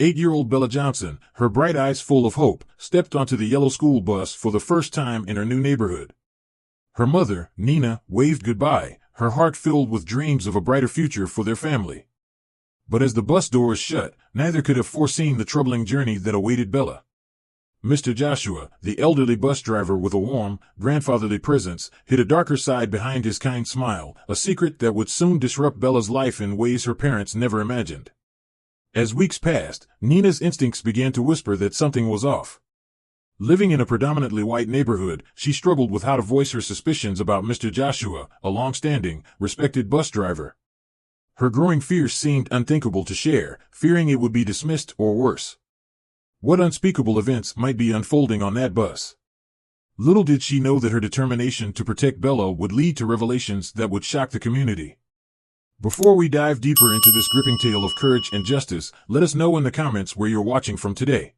8-year-old Bella Johnson, her bright eyes full of hope, stepped onto the yellow school bus for the first time in her new neighborhood. Her mother, Nina, waved goodbye, her heart filled with dreams of a brighter future for their family. But as the bus doors shut, neither could have foreseen the troubling journey that awaited Bella. Mr. Joshua, the elderly bus driver with a warm, grandfatherly presence, hid a darker side behind his kind smile, a secret that would soon disrupt Bella's life in ways her parents never imagined. As weeks passed, Nina's instincts began to whisper that something was off. Living in a predominantly white neighborhood, she struggled with how to voice her suspicions about Mr. Joshua, a long-standing, respected bus driver. Her growing fears seemed unthinkable to share, fearing it would be dismissed or worse. What unspeakable events might be unfolding on that bus? Little did she know that her determination to protect Bella would lead to revelations that would shock the community. Before we dive deeper into this gripping tale of courage and justice, let us know in the comments where you're watching from today.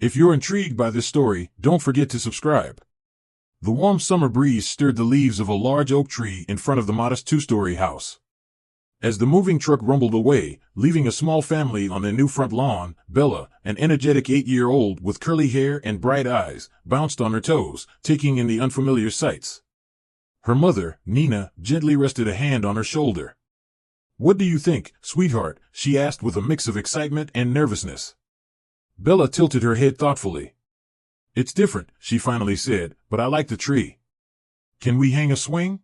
If you're intrigued by this story, don't forget to subscribe. The warm summer breeze stirred the leaves of a large oak tree in front of the modest two-story house. As the moving truck rumbled away, leaving a small family on their new front lawn, Bella, an energetic 8-year-old with curly hair and bright eyes, bounced on her toes, taking in the unfamiliar sights. Her mother, Nina, gently rested a hand on her shoulder. "What do you think, sweetheart?" she asked with a mix of excitement and nervousness. Bella tilted her head thoughtfully. "It's different," she finally said, "but I like the tree. Can we hang a swing?"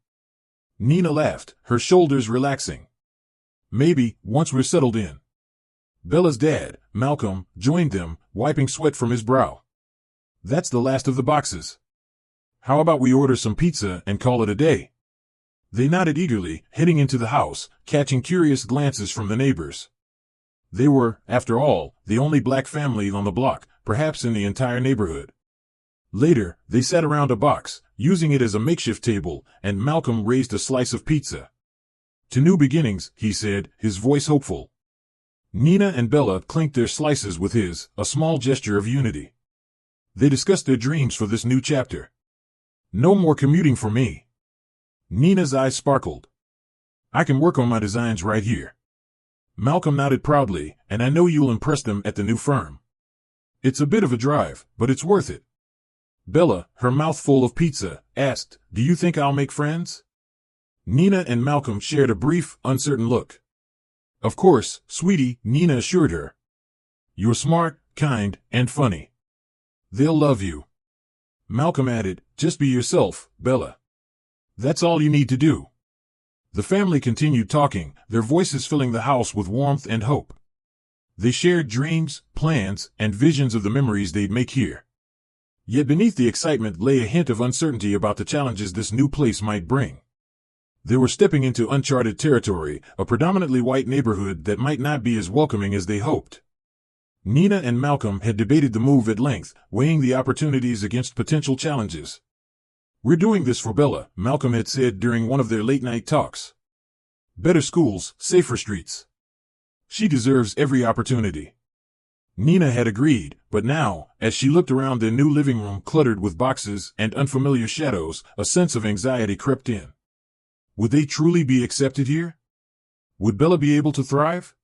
Nina laughed, her shoulders relaxing. "Maybe, once we're settled in." Bella's dad, Malcolm, joined them, wiping sweat from his brow. "That's the last of the boxes. How about we order some pizza and call it a day?" They nodded eagerly, heading into the house, catching curious glances from the neighbors. They were, after all, the only black family on the block, perhaps in the entire neighborhood. Later, they sat around a box, using it as a makeshift table, and Malcolm raised a slice of pizza. "To new beginnings," he said, his voice hopeful. Nina and Bella clinked their slices with his, a small gesture of unity. They discussed their dreams for this new chapter. "No more commuting for me." Nina's eyes sparkled. "I can work on my designs right here." Malcolm nodded proudly, "And I know you'll impress them at the new firm." "It's a bit of a drive, but it's worth it." Bella, her mouth full of pizza, asked, "Do you think I'll make friends?" Nina and Malcolm shared a brief, uncertain look. "Of course, sweetie," Nina assured her. "You're smart, kind, and funny. They'll love you." Malcolm added, "Just be yourself, Bella. That's all you need to do." The family continued talking, their voices filling the house with warmth and hope. They shared dreams, plans, and visions of the memories they'd make here. Yet beneath the excitement lay a hint of uncertainty about the challenges this new place might bring. They were stepping into uncharted territory, a predominantly white neighborhood that might not be as welcoming as they hoped. Nina and Malcolm had debated the move at length, weighing the opportunities against potential challenges. "We're doing this for Bella," Malcolm had said during one of their late-night talks. "Better schools, safer streets. She deserves every opportunity." Nina had agreed, but now, as she looked around their new living room cluttered with boxes and unfamiliar shadows, a sense of anxiety crept in. Would they truly be accepted here? Would Bella be able to thrive?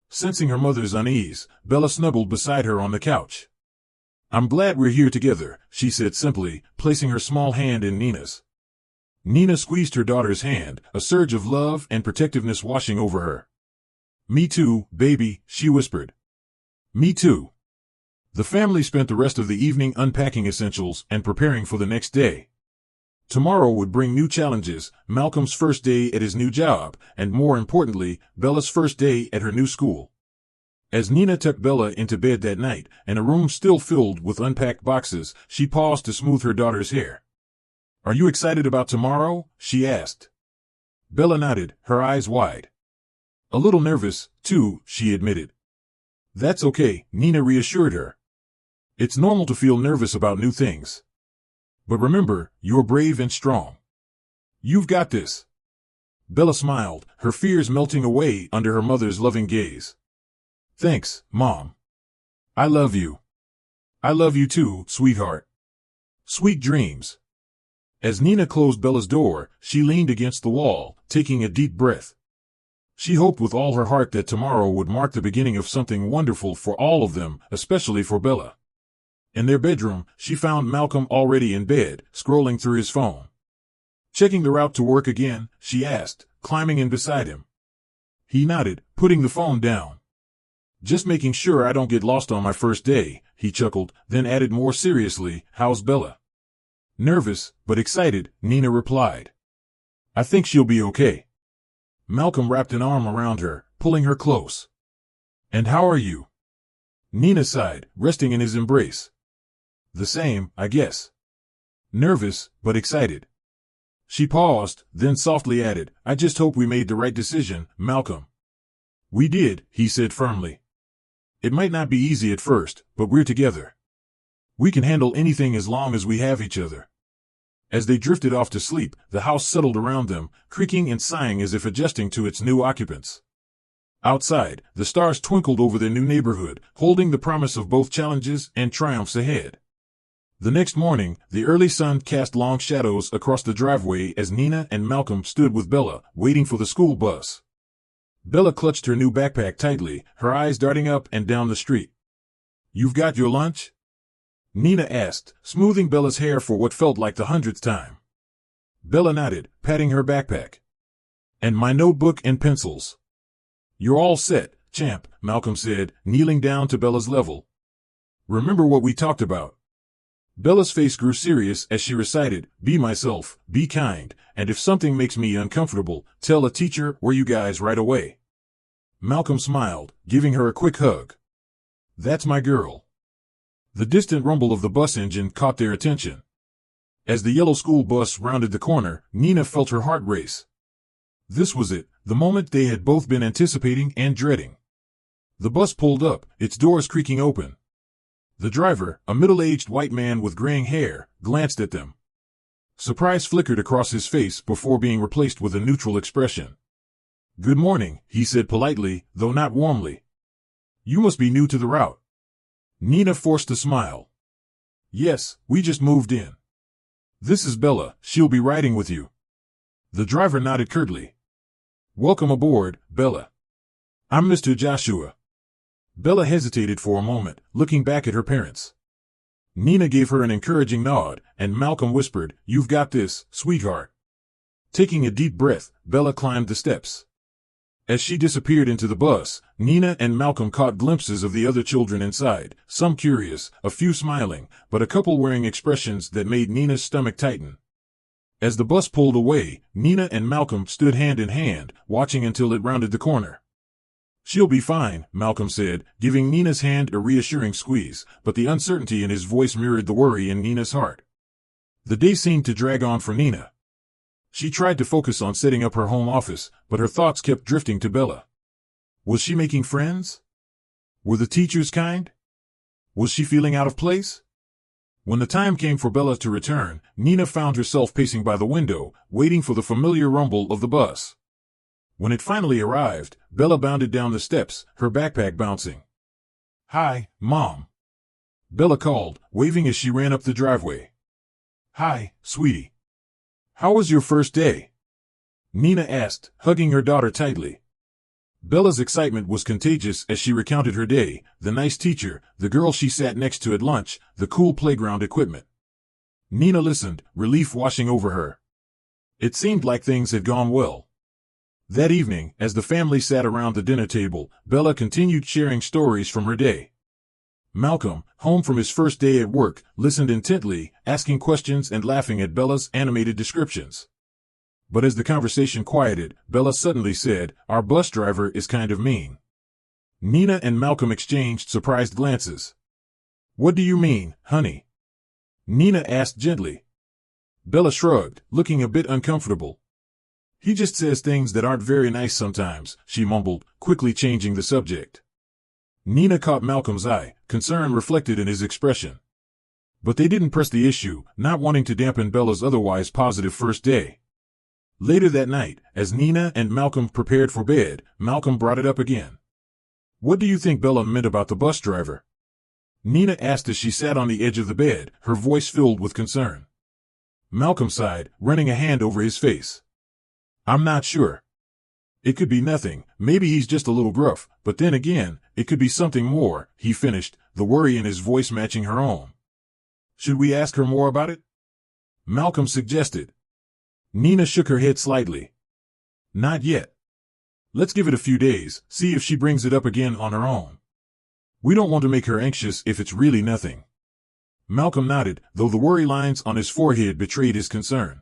Sensing her mother's unease, Bella snuggled beside her on the couch. "I'm glad we're here together," she said simply, placing her small hand in Nina's. Nina squeezed her daughter's hand, a surge of love and protectiveness washing over her. "Me too, baby," she whispered. "Me too." The family spent the rest of the evening unpacking essentials and preparing for the next day. Tomorrow would bring new challenges, Malcolm's first day at his new job, and more importantly, Bella's first day at her new school. As Nina tucked Bella into bed that night, and a room still filled with unpacked boxes, she paused to smooth her daughter's hair. "Are you excited about tomorrow?" she asked. Bella nodded, her eyes wide. "A little nervous, too," she admitted. "That's okay," Nina reassured her. "It's normal to feel nervous about new things. But remember, you're brave and strong. You've got this." Bella smiled, her fears melting away under her mother's loving gaze. "Thanks, Mom. I love you." "I love you too, sweetheart. Sweet dreams." As Nina closed Bella's door, she leaned against the wall, taking a deep breath. She hoped with all her heart that tomorrow would mark the beginning of something wonderful for all of them, especially for Bella. In their bedroom, she found Malcolm already in bed, scrolling through his phone. "Checking the route to work again?" she asked, climbing in beside him. He nodded, putting the phone down. "Just making sure I don't get lost on my first day," he chuckled, then added more seriously, "How's Bella?" "Nervous, but excited," Nina replied. "I think she'll be okay." Malcolm wrapped an arm around her, pulling her close. "And how are you?" Nina sighed, resting in his embrace. "The same, I guess. Nervous, but excited." She paused, then softly added, "I just hope we made the right decision, Malcolm." "We did," he said firmly. "It might not be easy at first, but we're together. We can handle anything as long as we have each other." As they drifted off to sleep, the house settled around them, creaking and sighing as if adjusting to its new occupants. Outside, the stars twinkled over their new neighborhood, holding the promise of both challenges and triumphs ahead. The next morning, the early sun cast long shadows across the driveway as Nina and Malcolm stood with Bella, waiting for the school bus. Bella clutched her new backpack tightly, her eyes darting up and down the street. "You've got your lunch?" Nina asked, smoothing Bella's hair for what felt like the 100th time. Bella nodded, patting her backpack. "And my notebook and pencils." "You're all set, champ," Malcolm said, kneeling down to Bella's level. "Remember what we talked about." Bella's face grew serious as she recited, "Be myself, be kind, and if something makes me uncomfortable, tell a teacher or you guys right away." Malcolm smiled, giving her a quick hug. "That's my girl." The distant rumble of the bus engine caught their attention. As the yellow school bus rounded the corner, Nina felt her heart race. This was it, the moment they had both been anticipating and dreading. The bus pulled up, its doors creaking open. The driver, a middle-aged white man with graying hair, glanced at them. Surprise flickered across his face before being replaced with a neutral expression. "Good morning," he said politely, though not warmly. "You must be new to the route." Nina forced a smile. "Yes, we just moved in. This is Bella, she'll be riding with you." The driver nodded curtly. "Welcome aboard, Bella. I'm Mr. Joshua." Bella hesitated for a moment, looking back at her parents. Nina gave her an encouraging nod, and Malcolm whispered, "You've got this, sweetheart." Taking a deep breath, Bella climbed the steps. As she disappeared into the bus, Nina and Malcolm caught glimpses of the other children inside, some curious, a few smiling, but a couple wearing expressions that made Nina's stomach tighten. As the bus pulled away, Nina and Malcolm stood hand in hand, watching until it rounded the corner. "She'll be fine," Malcolm said, giving Nina's hand a reassuring squeeze, but the uncertainty in his voice mirrored the worry in Nina's heart. The day seemed to drag on for Nina. She tried to focus on setting up her home office, but her thoughts kept drifting to Bella. Was she making friends? Were the teachers kind? Was she feeling out of place? When the time came for Bella to return, Nina found herself pacing by the window, waiting for the familiar rumble of the bus. When it finally arrived, Bella bounded down the steps, her backpack bouncing. "Hi, Mom," Bella called, waving as she ran up the driveway. "Hi, sweetie. How was your first day?" Nina asked, hugging her daughter tightly. Bella's excitement was contagious as she recounted her day, the nice teacher, the girl she sat next to at lunch, the cool playground equipment. Nina listened, relief washing over her. It seemed like things had gone well. That evening, as the family sat around the dinner table, Bella continued sharing stories from her day. Malcolm, home from his first day at work, listened intently, asking questions and laughing at Bella's animated descriptions. But as the conversation quieted, Bella suddenly said, "Our bus driver is kind of mean." Nina and Malcolm exchanged surprised glances. "What do you mean, honey?" Nina asked gently. Bella shrugged, looking a bit uncomfortable. "He just says things that aren't very nice sometimes," she mumbled, quickly changing the subject. Nina caught Malcolm's eye, concern reflected in his expression. But they didn't press the issue, not wanting to dampen Bella's otherwise positive first day. Later that night, as Nina and Malcolm prepared for bed, Malcolm brought it up again. "What do you think Bella meant about the bus driver?" Nina asked as she sat on the edge of the bed, her voice filled with concern. Malcolm sighed, running a hand over his face. "I'm not sure. It could be nothing. Maybe he's just a little gruff, but then again, it could be something more, he finished, the worry in his voice matching her own. Should we ask her more about it? Malcolm suggested. Nina shook her head slightly. Not yet. Let's give it a few days, see if she brings it up again on her own. We don't want to make her anxious if it's really nothing. Malcolm nodded, though the worry lines on his forehead betrayed his concern.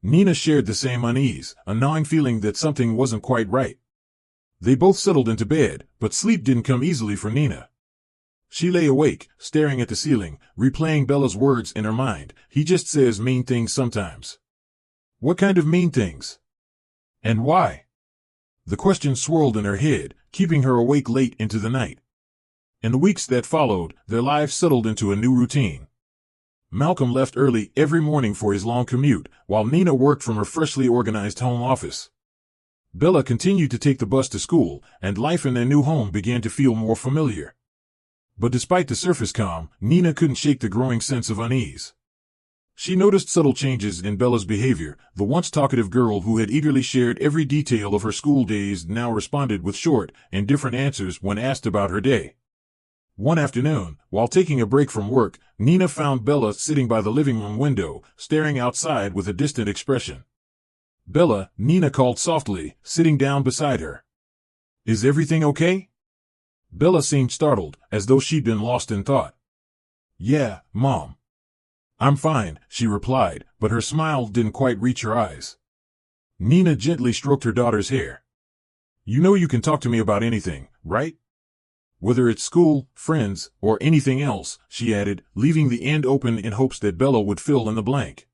Nina shared the same unease, a gnawing feeling that something wasn't quite right. They both settled into bed, but sleep didn't come easily for Nina. She lay awake, staring at the ceiling, replaying Bella's words in her mind. He just says mean things sometimes. What kind of mean things? And why? The question swirled in her head, keeping her awake late into the night. In the weeks that followed, their lives settled into a new routine. Malcolm left early every morning for his long commute, while Nina worked from her freshly organized home office. Bella continued to take the bus to school, and life in their new home began to feel more familiar. But despite the surface calm, Nina couldn't shake the growing sense of unease. She noticed subtle changes in Bella's behavior. The once talkative girl who had eagerly shared every detail of her school days now responded with short, indifferent answers when asked about her day. One afternoon, while taking a break from work, Nina found Bella sitting by the living room window, staring outside with a distant expression. Bella, Nina called softly, sitting down beside her. Is everything okay? Bella seemed startled, as though she'd been lost in thought. Yeah, Mom. I'm fine, she replied, but her smile didn't quite reach her eyes. Nina gently stroked her daughter's hair. You know you can talk to me about anything, right? Whether it's school, friends, or anything else, she added, leaving the end open in hopes that Bella would fill in the blank.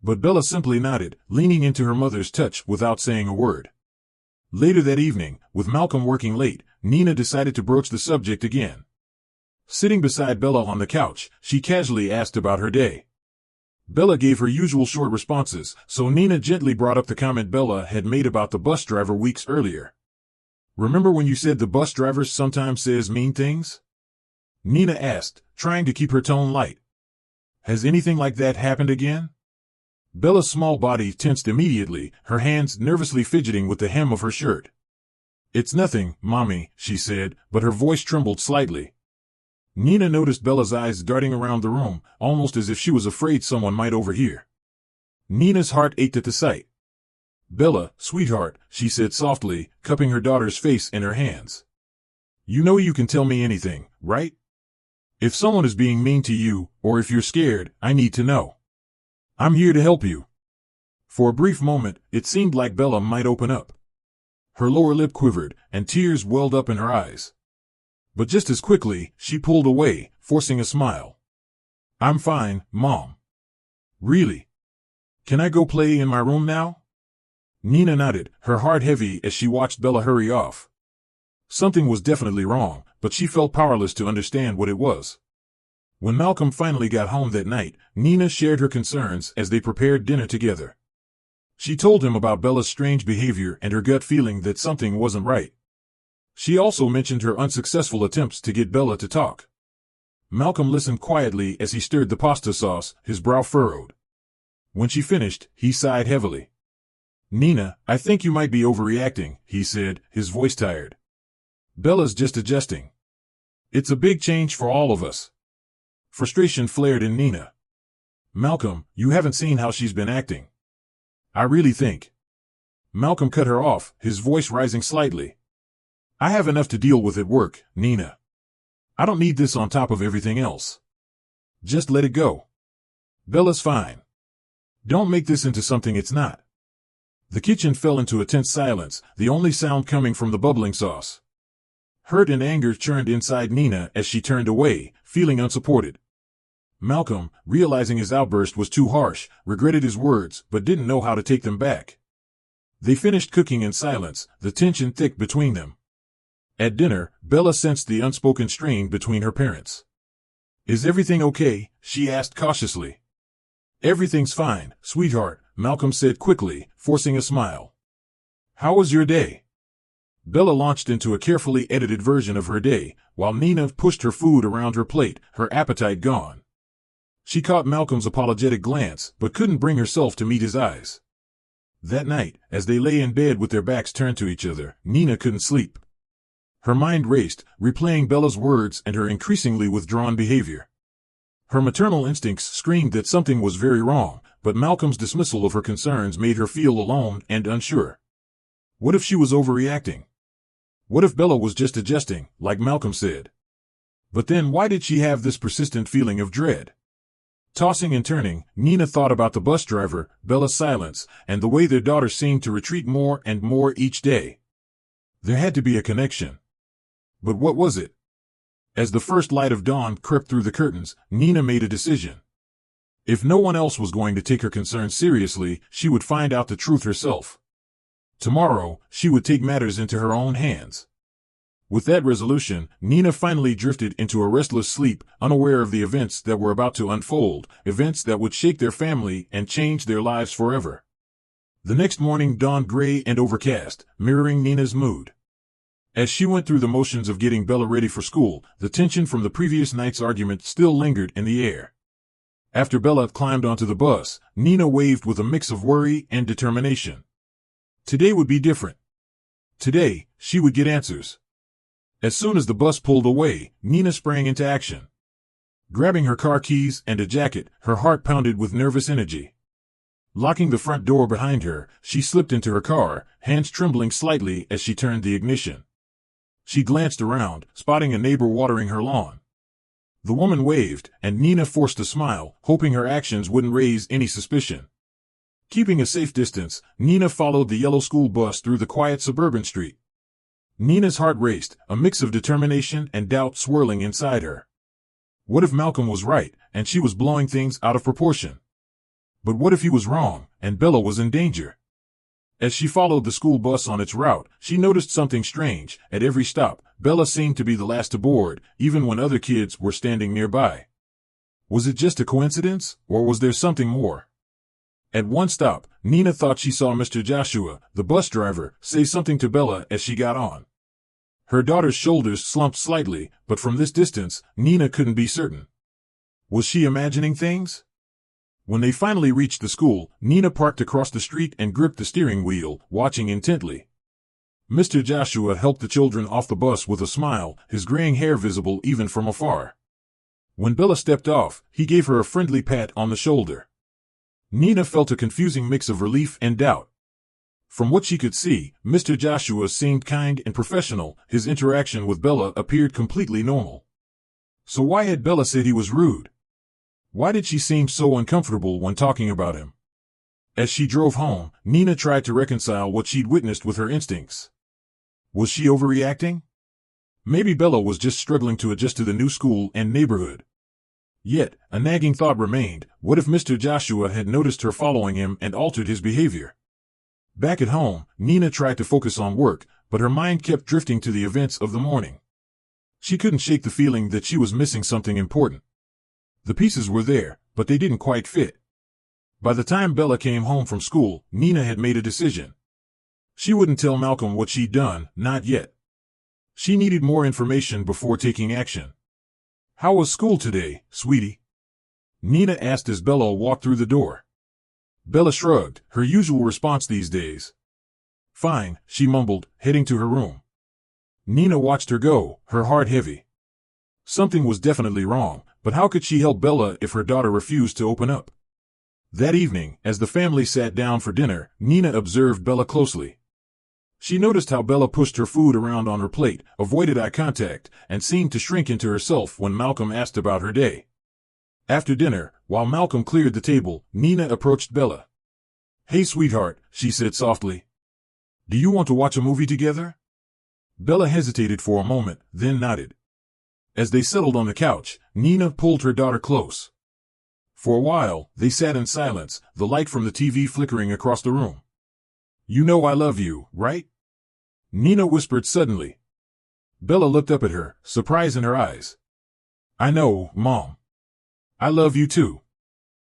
But Bella simply nodded, leaning into her mother's touch without saying a word. Later that evening, with Malcolm working late, Nina decided to broach the subject again. Sitting beside Bella on the couch, she casually asked about her day. Bella gave her usual short responses, so Nina gently brought up the comment Bella had made about the bus driver weeks earlier. Remember when you said the bus driver sometimes says mean things? Nina asked, trying to keep her tone light. Has anything like that happened again? Bella's small body tensed immediately, her hands nervously fidgeting with the hem of her shirt. It's nothing, Mommy, she said, but her voice trembled slightly. Nina noticed Bella's eyes darting around the room, almost as if she was afraid someone might overhear. Nina's heart ached at the sight. Bella, sweetheart, she said softly, cupping her daughter's face in her hands. You know you can tell me anything, right? If someone is being mean to you, or if you're scared, I need to know. I'm here to help you. For a brief moment, it seemed like Bella might open up. Her lower lip quivered, and tears welled up in her eyes. But just as quickly, she pulled away, forcing a smile. I'm fine, Mom. Really? Can I go play in my room now? Nina nodded, her heart heavy as she watched Bella hurry off. Something was definitely wrong, but she felt powerless to understand what it was. When Malcolm finally got home that night, Nina shared her concerns as they prepared dinner together. She told him about Bella's strange behavior and her gut feeling that something wasn't right. She also mentioned her unsuccessful attempts to get Bella to talk. Malcolm listened quietly as he stirred the pasta sauce, his brow furrowed. When she finished, he sighed heavily. Nina, I think you might be overreacting, he said, his voice tired. Bella's just adjusting. It's a big change for all of us. Frustration flared in Nina. Malcolm, you haven't seen how she's been acting. I really think. Malcolm cut her off, his voice rising slightly. I have enough to deal with at work, Nina. I don't need this on top of everything else. Just let it go. Bella's fine. Don't make this into something it's not. The kitchen fell into a tense silence, the only sound coming from the bubbling sauce. Hurt and anger churned inside Nina as she turned away, feeling unsupported. Malcolm, realizing his outburst was too harsh, regretted his words but didn't know how to take them back. They finished cooking in silence, the tension thick between them. At dinner, Bella sensed the unspoken strain between her parents. Is everything okay? She asked cautiously. Everything's fine, sweetheart, Malcolm said quickly, forcing a smile. How was your day? Bella launched into a carefully edited version of her day, while Nina pushed her food around her plate, her appetite gone. She caught Malcolm's apologetic glance, but couldn't bring herself to meet his eyes. That night, as they lay in bed with their backs turned to each other, Nina couldn't sleep. Her mind raced, replaying Bella's words and her increasingly withdrawn behavior. Her maternal instincts screamed that something was very wrong, but Malcolm's dismissal of her concerns made her feel alone and unsure. What if she was overreacting? What if Bella was just adjusting, like Malcolm said? But then why did she have this persistent feeling of dread? Tossing and turning, Nina thought about the bus driver, Bella's silence, and the way their daughter seemed to retreat more and more each day. There had to be a connection. But what was it? As the first light of dawn crept through the curtains, Nina made a decision. If no one else was going to take her concerns seriously, she would find out the truth herself. Tomorrow, she would take matters into her own hands. With that resolution, Nina finally drifted into a restless sleep, unaware of the events that were about to unfold, events that would shake their family and change their lives forever. The next morning dawned gray and overcast, mirroring Nina's mood. As she went through the motions of getting Bella ready for school, the tension from the previous night's argument still lingered in the air. After Bella climbed onto the bus, Nina waved with a mix of worry and determination. Today would be different. Today, she would get answers. As soon as the bus pulled away, Nina sprang into action. Grabbing her car keys and a jacket, her heart pounded with nervous energy. Locking the front door behind her, she slipped into her car, hands trembling slightly as she turned the ignition. She glanced around, spotting a neighbor watering her lawn. The woman waved, and Nina forced a smile, hoping her actions wouldn't raise any suspicion. Keeping a safe distance, Nina followed the yellow school bus through the quiet suburban street. Nina's heart raced, a mix of determination and doubt swirling inside her. What if Malcolm was right, and she was blowing things out of proportion? But what if he was wrong, and Bella was in danger? As she followed the school bus on its route, she noticed something strange. At every stop, Bella seemed to be the last to board, even when other kids were standing nearby. Was it just a coincidence, or was there something more? At one stop, Nina thought she saw Mr. Joshua, the bus driver, say something to Bella as she got on. Her daughter's shoulders slumped slightly, but from this distance, Nina couldn't be certain. Was she imagining things? When they finally reached the school, Nina parked across the street and gripped the steering wheel, watching intently. Mr. Joshua helped the children off the bus with a smile, his graying hair visible even from afar. When Bella stepped off, he gave her a friendly pat on the shoulder. Nina felt a confusing mix of relief and doubt. From what she could see, Mr. Joshua seemed kind and professional. His interaction with Bella appeared completely normal. So why had Bella said he was rude? Why did she seem so uncomfortable when talking about him? As she drove home, Nina tried to reconcile what she'd witnessed with her instincts. Was she overreacting? Maybe Bella was just struggling to adjust to the new school and neighborhood. Yet, a nagging thought remained. What if Mr. Joshua had noticed her following him and altered his behavior? Back at home, Nina tried to focus on work, but her mind kept drifting to the events of the morning. She couldn't shake the feeling that she was missing something important. The pieces were there, but they didn't quite fit. By the time Bella came home from school, Nina had made a decision. She wouldn't tell Malcolm what she'd done, not yet. She needed more information before taking action. "How was school today, sweetie?" Nina asked as Bella walked through the door. Bella shrugged, her usual response these days. "Fine," she mumbled, heading to her room. Nina watched her go, her heart heavy. Something was definitely wrong, but how could she help Bella if her daughter refused to open up? That evening, as the family sat down for dinner, Nina observed Bella closely. She noticed how Bella pushed her food around on her plate, avoided eye contact, and seemed to shrink into herself when Malcolm asked about her day. After dinner, while Malcolm cleared the table, Nina approached Bella. "Hey, sweetheart," she said softly. "Do you want to watch a movie together?" Bella hesitated for a moment, then nodded. As they settled on the couch, Nina pulled her daughter close. For a while, they sat in silence, the light from the TV flickering across the room. "You know I love you, right?" Nina whispered suddenly. Bella looked up at her, surprise in her eyes. "I know, Mom. I love you too."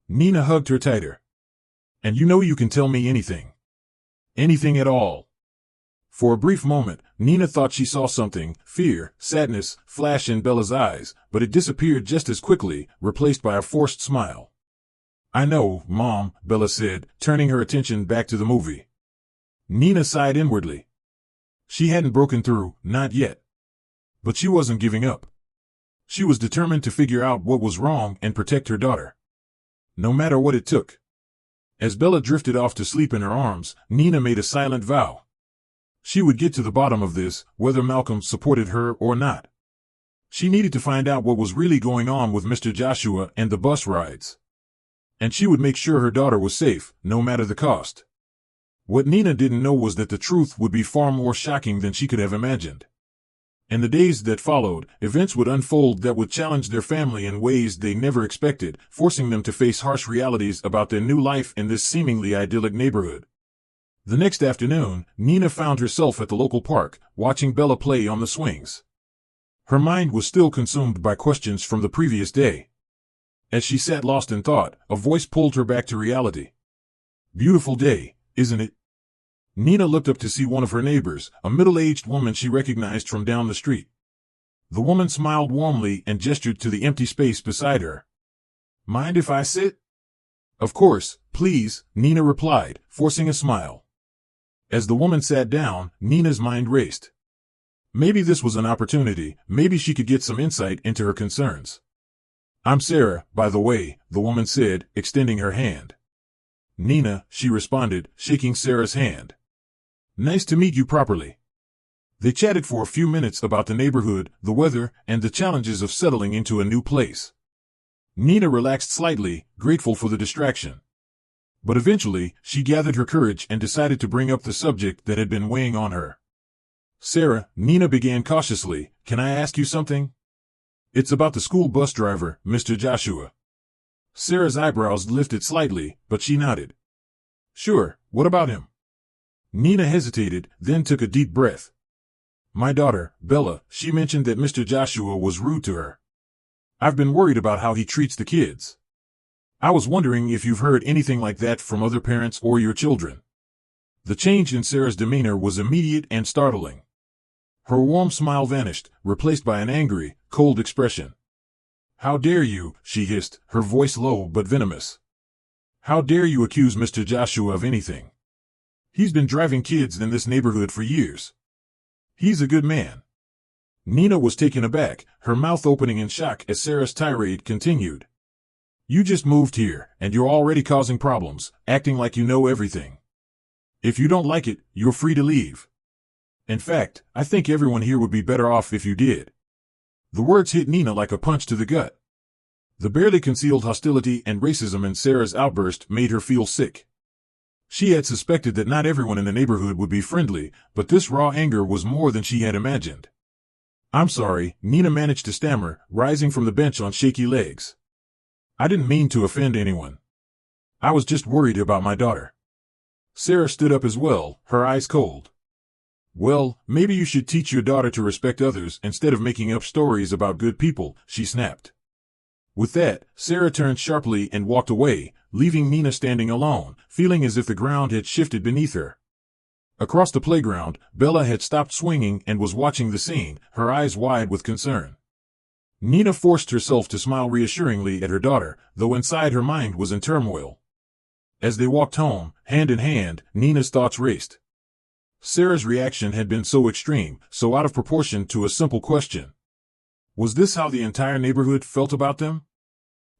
Nina hugged her tighter. "And you know you can tell me anything. Anything at all." For a brief moment, Nina thought she saw something, fear, sadness, flash in Bella's eyes, but it disappeared just as quickly, replaced by a forced smile. I know, Mom, Bella said, turning her attention back to the movie. Nina sighed inwardly. She hadn't broken through, not yet. But she wasn't giving up. She was determined to figure out what was wrong and protect her daughter. No matter what it took. As Bella drifted off to sleep in her arms, Nina made a silent vow. She would get to the bottom of this, whether Malcolm supported her or not. She needed to find out what was really going on with Mr. Joshua and the bus rides. And she would make sure her daughter was safe, no matter the cost. What Nina didn't know was that the truth would be far more shocking than she could have imagined. In the days that followed, events would unfold that would challenge their family in ways they never expected, forcing them to face harsh realities about their new life in this seemingly idyllic neighborhood. The next afternoon, Nina found herself at the local park, watching Bella play on the swings. Her mind was still consumed by questions from the previous day. As she sat lost in thought, a voice pulled her back to reality. Beautiful day, isn't it? Nina looked up to see one of her neighbors, a middle-aged woman she recognized from down the street. The woman smiled warmly and gestured to the empty space beside her. Mind if I sit? Of course, please, Nina replied, forcing a smile. As the woman sat down, Nina's mind raced. Maybe this was an opportunity, maybe she could get some insight into her concerns. I'm Sarah, by the way, the woman said, extending her hand. Nina, she responded, shaking Sarah's hand. Nice to meet you properly. They chatted for a few minutes about the neighborhood, the weather, and the challenges of settling into a new place. Nina relaxed slightly, grateful for the distraction. But eventually, she gathered her courage and decided to bring up the subject that had been weighing on her. Sarah, Nina began cautiously, can I ask you something? It's about the school bus driver, Mr. Joshua. Sarah's eyebrows lifted slightly, but she nodded. Sure, what about him? Nina hesitated, then took a deep breath. My daughter, Bella, she mentioned that Mr. Joshua was rude to her. I've been worried about how he treats the kids. I was wondering if you've heard anything like that from other parents or your children. The change in Sarah's demeanor was immediate and startling. Her warm smile vanished, replaced by an angry, cold expression. How dare you, she hissed, her voice low but venomous. How dare you accuse Mr. Joshua of anything? He's been driving kids in this neighborhood for years. He's a good man. Nina was taken aback, her mouth opening in shock as Sarah's tirade continued. You just moved here, and you're already causing problems, acting like you know everything. If you don't like it, you're free to leave. In fact, I think everyone here would be better off if you did. The words hit Nina like a punch to the gut. The barely concealed hostility and racism in Sarah's outburst made her feel sick. She had suspected that not everyone in the neighborhood would be friendly, but this raw anger was more than she had imagined. I'm sorry, Nina managed to stammer, rising from the bench on shaky legs. I didn't mean to offend anyone. I was just worried about my daughter. Sarah stood up as well, her eyes cold. Well, maybe you should teach your daughter to respect others instead of making up stories about good people, she snapped. With that, Sarah turned sharply and walked away, leaving Nina standing alone, feeling as if the ground had shifted beneath her. Across the playground, Bella had stopped swinging and was watching the scene, her eyes wide with concern. Nina forced herself to smile reassuringly at her daughter, though inside her mind was in turmoil. As they walked home, hand in hand, Nina's thoughts raced. Sarah's reaction had been so extreme, so out of proportion to a simple question. Was this how the entire neighborhood felt about them?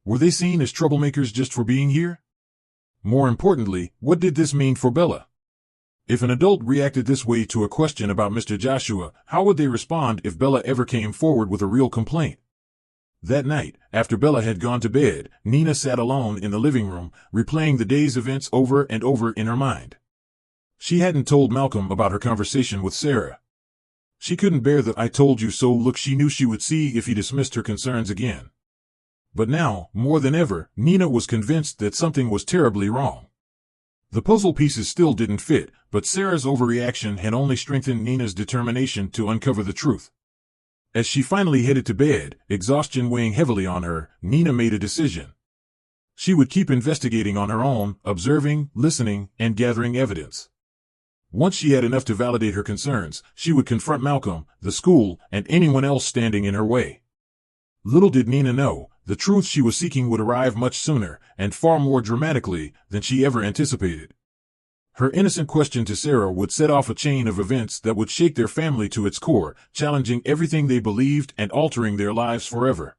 Were they seen as troublemakers just for being here? More importantly, what did this mean for Bella? If an adult reacted this way to a question about Mr. Joshua, how would they respond if Bella ever came forward with a real complaint? That night, after Bella had gone to bed, Nina sat alone in the living room, replaying the day's events over and over in her mind. She hadn't told Malcolm about her conversation with Sarah. She couldn't bear the I told you so look she knew she would see if he dismissed her concerns again. But now, more than ever, Nina was convinced that something was terribly wrong. The puzzle pieces still didn't fit, but Sarah's overreaction had only strengthened Nina's determination to uncover the truth. As she finally headed to bed, exhaustion weighing heavily on her, Nina made a decision. She would keep investigating on her own, observing, listening, and gathering evidence. Once she had enough to validate her concerns, she would confront Malcolm, the school, and anyone else standing in her way. Little did Nina know, The truth she was seeking would arrive much sooner, and far more dramatically than she ever anticipated. Her innocent question to Sarah would set off a chain of events that would shake their family to its core, challenging everything they believed and altering their lives forever.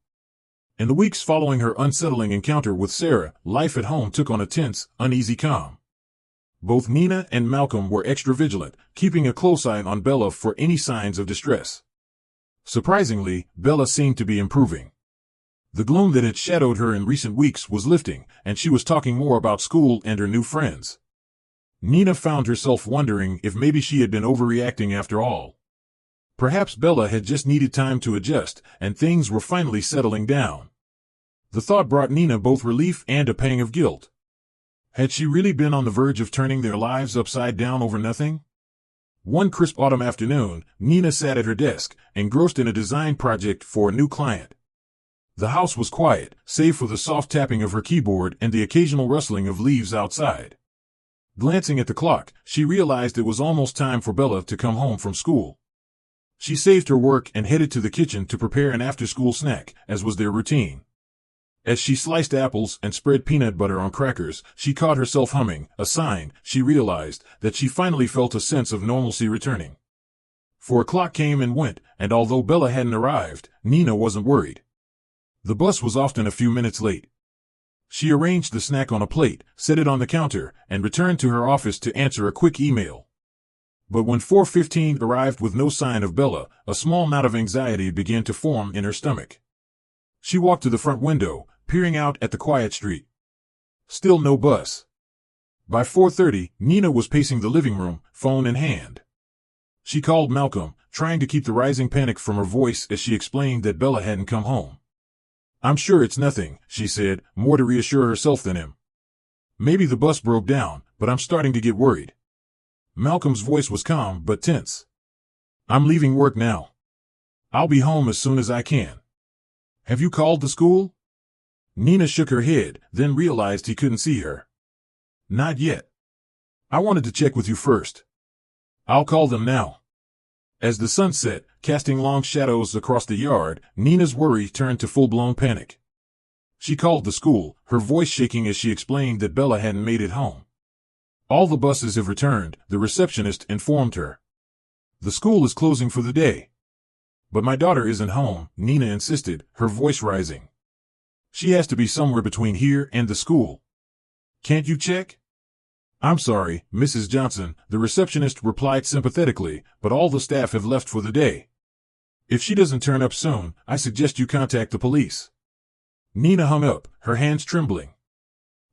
In the weeks following her unsettling encounter with Sarah, life at home took on a tense, uneasy calm. Both Nina and Malcolm were extra vigilant, keeping a close eye on Bella for any signs of distress. Surprisingly, Bella seemed to be improving. The gloom that had shadowed her in recent weeks was lifting, and she was talking more about school and her new friends. Nina found herself wondering if maybe she had been overreacting after all. Perhaps Bella had just needed time to adjust, and things were finally settling down. The thought brought Nina both relief and a pang of guilt. Had she really been on the verge of turning their lives upside down over nothing? One crisp autumn afternoon, Nina sat at her desk, engrossed in a design project for a new client. The house was quiet, save for the soft tapping of her keyboard and the occasional rustling of leaves outside. Glancing at the clock, she realized it was almost time for Bella to come home from school. She saved her work and headed to the kitchen to prepare an after-school snack, as was their routine. As she sliced apples and spread peanut butter on crackers, she caught herself humming, a sign, she realized, that she finally felt a sense of normalcy returning. 4 o'clock came and went, and although Bella hadn't arrived, Nina wasn't worried. The bus was often a few minutes late. She arranged the snack on a plate, set it on the counter, and returned to her office to answer a quick email. But when 4:15 arrived with no sign of Bella, a small knot of anxiety began to form in her stomach. She walked to the front window, peering out at the quiet street. Still no bus. By 4:30, Nina was pacing the living room, phone in hand. She called Malcolm, trying to keep the rising panic from her voice as she explained that Bella hadn't come home. "I'm sure it's nothing," she said, more to reassure herself than him. "Maybe the bus broke down, but I'm starting to get worried." Malcolm's voice was calm but tense. "I'm leaving work now. I'll be home as soon as I can. Have you called the school?" Nina shook her head, then realized he couldn't see her. "Not yet. I wanted to check with you first. I'll call them now." As the sun set, casting long shadows across the yard, Nina's worry turned to full-blown panic. She called the school, her voice shaking as she explained that Bella hadn't made it home. "All the buses have returned," the receptionist informed her. "The school is closing for the day." "But my daughter isn't home," Nina insisted, her voice rising. "She has to be somewhere between here and the school. Can't you check?" "I'm sorry, Mrs. Johnson," the receptionist replied sympathetically, "but all the staff have left for the day. If she doesn't turn up soon, I suggest you contact the police." Nina hung up, her hands trembling.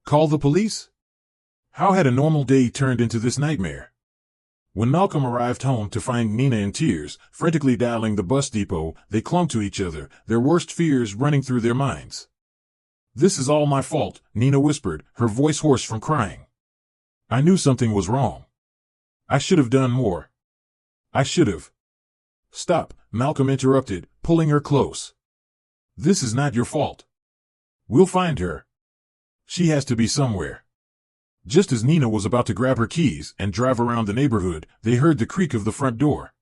Call the police? How had a normal day turned into this nightmare? When Malcolm arrived home to find Nina in tears, frantically dialing the bus depot, they clung to each other, their worst fears running through their minds. "This is all my fault," Nina whispered, her voice hoarse from crying. "I knew something was wrong. I should have done more. I should have." "Stop," Malcolm interrupted, pulling her close. "This is not your fault. We'll find her. She has to be somewhere." Just as Nina was about to grab her keys and drive around the neighborhood, they heard the creak of the front door.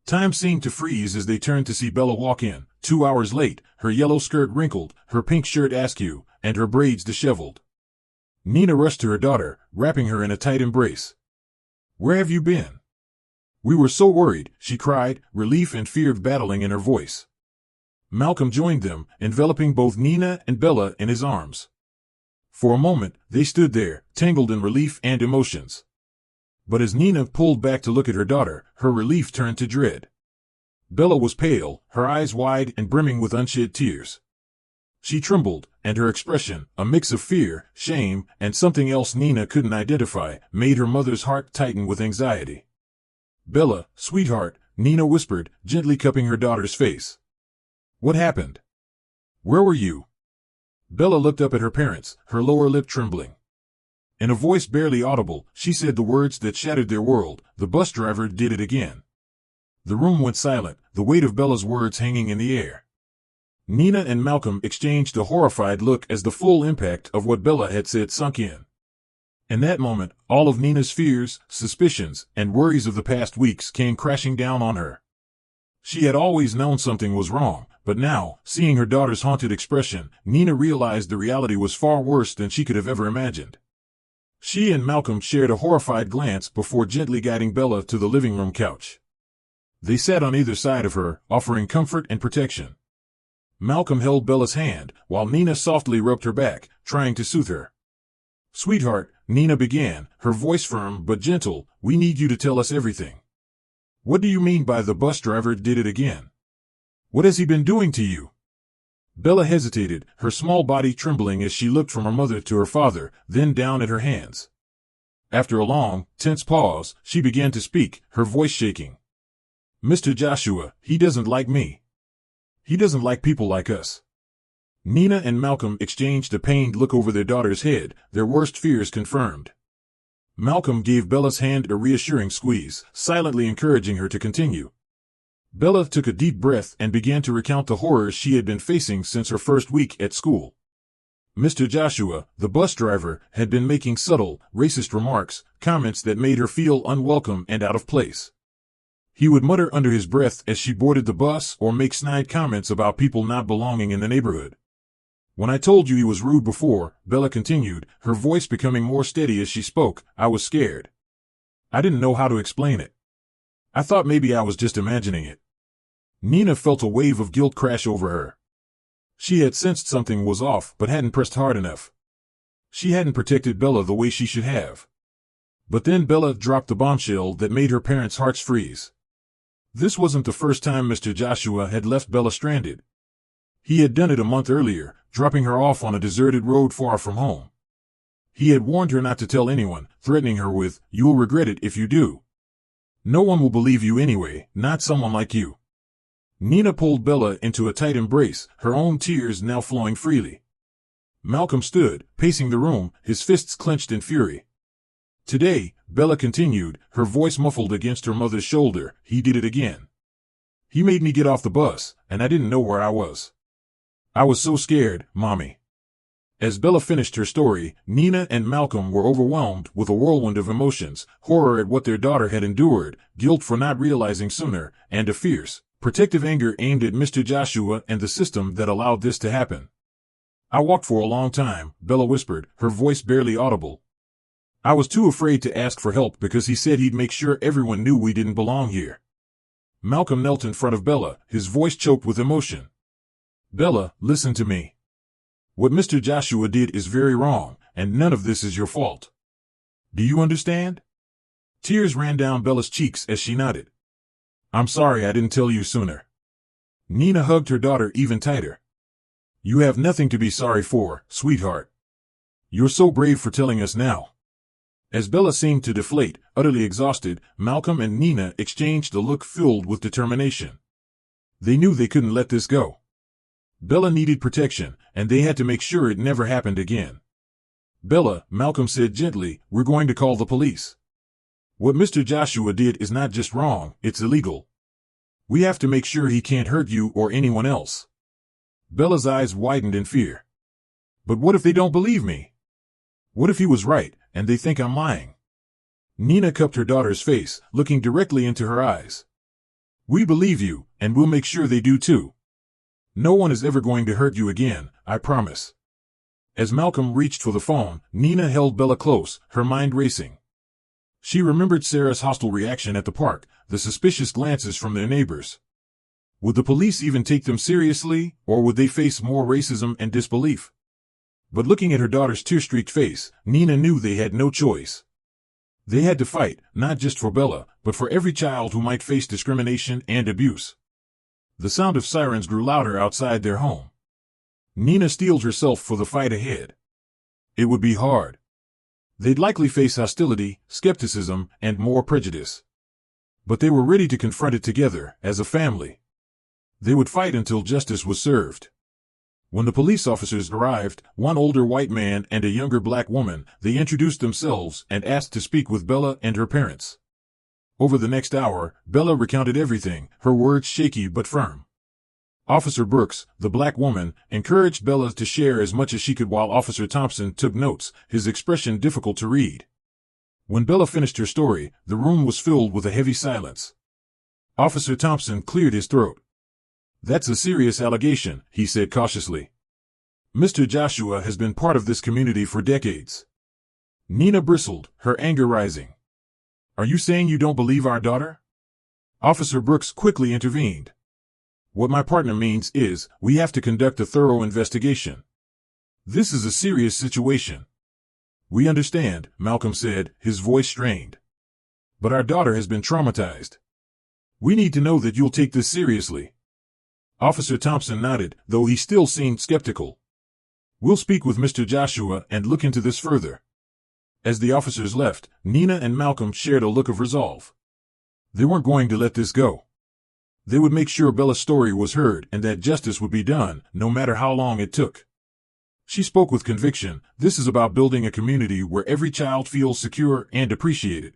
Time seemed to freeze as they turned to see Bella walk in, 2 hours late, her yellow skirt wrinkled, her pink shirt askew, and her braids disheveled. Nina rushed to her daughter, wrapping her in a tight embrace. "Where have you been?" "We were so worried," she cried, relief and fear battling in her voice. Malcolm joined them, enveloping both Nina and Bella in his arms. For a moment, they stood there, tangled in relief and emotions. But as Nina pulled back to look at her daughter, her relief turned to dread. Bella was pale, her eyes wide and brimming with unshed tears. She trembled, and her expression, a mix of fear, shame, and something else Nina couldn't identify, made her mother's heart tighten with anxiety. "Bella, sweetheart," Nina whispered, gently cupping her daughter's face. "What happened? Where were you?" Bella looked up at her parents, her lower lip trembling. In a voice barely audible, she said the words that shattered their world. "The bus driver did it again." The room went silent, the weight of Bella's words hanging in the air. Nina and Malcolm exchanged a horrified look as the full impact of what Bella had said sunk in. In that moment, all of Nina's fears, suspicions, and worries of the past weeks came crashing down on her. She had always known something was wrong, But now, seeing her daughter's haunted expression, Nina realized the reality was far worse than she could have ever imagined. She and Malcolm shared a horrified glance before gently guiding Bella to the living room couch. They sat on either side of her, offering comfort and protection. Malcolm held Bella's hand, while Nina softly rubbed her back, trying to soothe her. "Sweetheart," Nina began, her voice firm but gentle, "we need you to tell us everything. What do you mean by the bus driver did it again? What has he been doing to you?" Bella hesitated, her small body trembling as she looked from her mother to her father, then down at her hands. After a long, tense pause, she began to speak, her voice shaking. "Mr. Joshua, he doesn't like me. He doesn't like people like us." Nina and Malcolm exchanged a pained look over their daughter's head, their worst fears confirmed. Malcolm gave Bella's hand a reassuring squeeze, silently encouraging her to continue. Bella took a deep breath and began to recount the horrors she had been facing since her first week at school. Mr. Joshua, the bus driver, had been making subtle, racist remarks, comments that made her feel unwelcome and out of place. He would mutter under his breath as she boarded the bus or make snide comments about people not belonging in the neighborhood. "When I told you he was rude before," Bella continued, her voice becoming more steady as she spoke, "I was scared. I didn't know how to explain it. I thought maybe I was just imagining it." Nina felt a wave of guilt crash over her. She had sensed something was off but hadn't pressed hard enough. She hadn't protected Bella the way she should have. But then Bella dropped the bombshell that made her parents' hearts freeze. This wasn't the first time Mr. Joshua had left Bella stranded. He had done it a month earlier, dropping her off on a deserted road far from home. He had warned her not to tell anyone, threatening her with, "You'll regret it if you do. No one will believe you anyway, not someone like you." Nina pulled Bella into a tight embrace, her own tears now flowing freely. Malcolm stood, pacing the room, his fists clenched in fury. "Today," Bella continued, her voice muffled against her mother's shoulder, "he did it again. He made me get off the bus, and I didn't know where I was. I was so scared, Mommy." As Bella finished her story, Nina and Malcolm were overwhelmed with a whirlwind of emotions, horror at what their daughter had endured, guilt for not realizing sooner, and a fierce, protective anger aimed at Mr. Joshua and the system that allowed this to happen. "I walked for a long time," Bella whispered, her voice barely audible. "I was too afraid to ask for help because he said he'd make sure everyone knew we didn't belong here." Malcolm knelt in front of Bella, his voice choked with emotion. "Bella, listen to me. What Mr. Joshua did is very wrong, and none of this is your fault. Do you understand?" Tears ran down Bella's cheeks as she nodded. "I'm sorry I didn't tell you sooner." Nina hugged her daughter even tighter. "You have nothing to be sorry for, sweetheart. You're so brave for telling us now." As Bella seemed to deflate, utterly exhausted, Malcolm and Nina exchanged a look filled with determination. They knew they couldn't let this go. Bella needed protection, and they had to make sure it never happened again. "Bella," Malcolm said gently, "we're going to call the police. What Mr. Joshua did is not just wrong, it's illegal. We have to make sure he can't hurt you or anyone else." Bella's eyes widened in fear. "But what if they don't believe me? What if he was right, and they think I'm lying?" Nina cupped her daughter's face, looking directly into her eyes. "We believe you, and we'll make sure they do too. No one is ever going to hurt you again, I promise." As Malcolm reached for the phone, Nina held Bella close, her mind racing. She remembered Sarah's hostile reaction at the park, the suspicious glances from their neighbors. Would the police even take them seriously, or would they face more racism and disbelief? But looking at her daughter's tear-streaked face, Nina knew they had no choice. They had to fight, not just for Bella, but for every child who might face discrimination and abuse. The sound of sirens grew louder outside their home. Nina steeled herself for the fight ahead. It would be hard. They'd likely face hostility, skepticism, and more prejudice. But they were ready to confront it together, as a family. They would fight until justice was served. When the police officers arrived, one older white man and a younger black woman, they introduced themselves and asked to speak with Bella and her parents. Over the next hour, Bella recounted everything, her words shaky but firm. Officer Brooks, the black woman, encouraged Bella to share as much as she could while Officer Thompson took notes, his expression difficult to read. When Bella finished her story, the room was filled with a heavy silence. Officer Thompson cleared his throat. That's a serious allegation, he said cautiously. Mr. Joshua has been part of this community for decades. Nina bristled, her anger rising. Are you saying you don't believe our daughter? Officer Brooks quickly intervened. What my partner means is, we have to conduct a thorough investigation. This is a serious situation. We understand, Malcolm said, his voice strained. But our daughter has been traumatized. We need to know that you'll take this seriously. Officer Thompson nodded, though he still seemed skeptical. We'll speak with Mr. Joshua and look into this further. As the officers left, Nina and Malcolm shared a look of resolve. They weren't going to let this go. They would make sure Bella's story was heard and that justice would be done, no matter how long it took. She spoke with conviction. This is about building a community where every child feels secure and appreciated.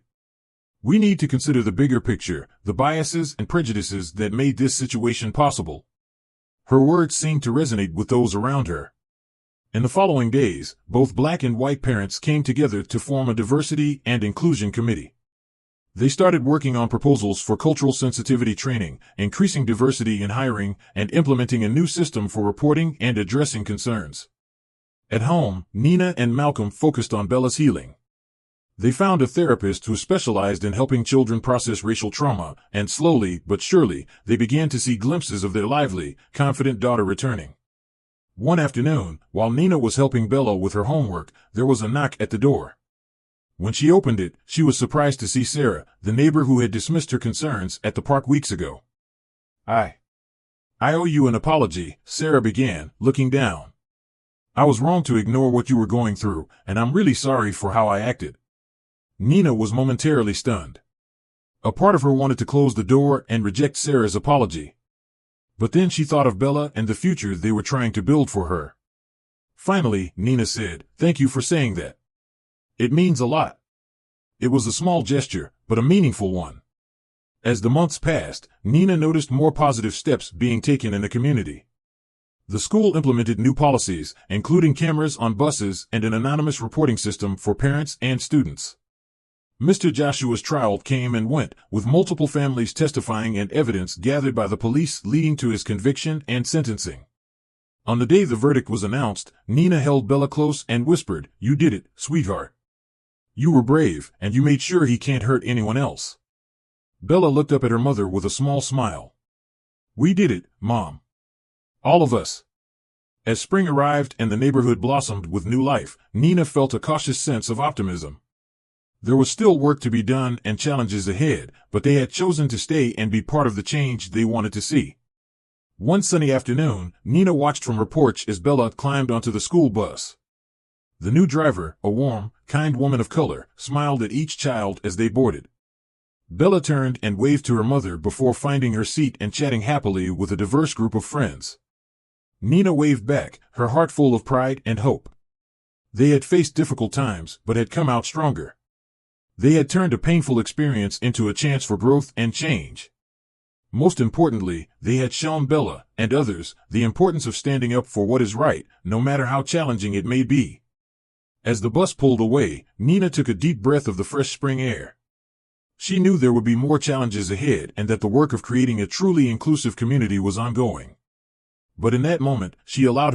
We need to consider the bigger picture, the biases and prejudices that made this situation possible. Her words seemed to resonate with those around her. In the following days, both black and white parents came together to form a diversity and inclusion committee. They started working on proposals for cultural sensitivity training, increasing diversity in hiring, and implementing a new system for reporting and addressing concerns. At home, Nina and Malcolm focused on Bella's healing. They found a therapist who specialized in helping children process racial trauma, and slowly but surely, they began to see glimpses of their lively, confident daughter returning. One afternoon, while Nina was helping Bella with her homework, there was a knock at the door. When she opened it, she was surprised to see Sarah, the neighbor who had dismissed her concerns at the park weeks ago. I owe you an apology, Sarah began, looking down. I was wrong to ignore what you were going through, and I'm really sorry for how I acted. Nina was momentarily stunned. A part of her wanted to close the door and reject Sarah's apology. But then she thought of Bella and the future they were trying to build for her. Finally, Nina said, "Thank you for saying that. It means a lot." It was a small gesture, but a meaningful one. As the months passed, Nina noticed more positive steps being taken in the community. The school implemented new policies, including cameras on buses and an anonymous reporting system for parents and students. Mr. Joshua's trial came and went, with multiple families testifying and evidence gathered by the police leading to his conviction and sentencing. On the day the verdict was announced, Nina held Bella close and whispered, "You did it, sweetheart. You were brave, and you made sure he can't hurt anyone else." Bella looked up at her mother with a small smile. "We did it, Mom. All of us." As spring arrived and the neighborhood blossomed with new life, Nina felt a cautious sense of optimism. There was still work to be done and challenges ahead, but they had chosen to stay and be part of the change they wanted to see. One sunny afternoon, Nina watched from her porch as Bella climbed onto the school bus. The new driver, a warm, kind woman of color, smiled at each child as they boarded. Bella turned and waved to her mother before finding her seat and chatting happily with a diverse group of friends. Nina waved back, her heart full of pride and hope. They had faced difficult times, but had come out stronger. They had turned a painful experience into a chance for growth and change. Most importantly, they had shown Bella, and others, the importance of standing up for what is right, no matter how challenging it may be. As the bus pulled away, Nina took a deep breath of the fresh spring air. She knew there would be more challenges ahead and that the work of creating a truly inclusive community was ongoing. But in that moment, she allowed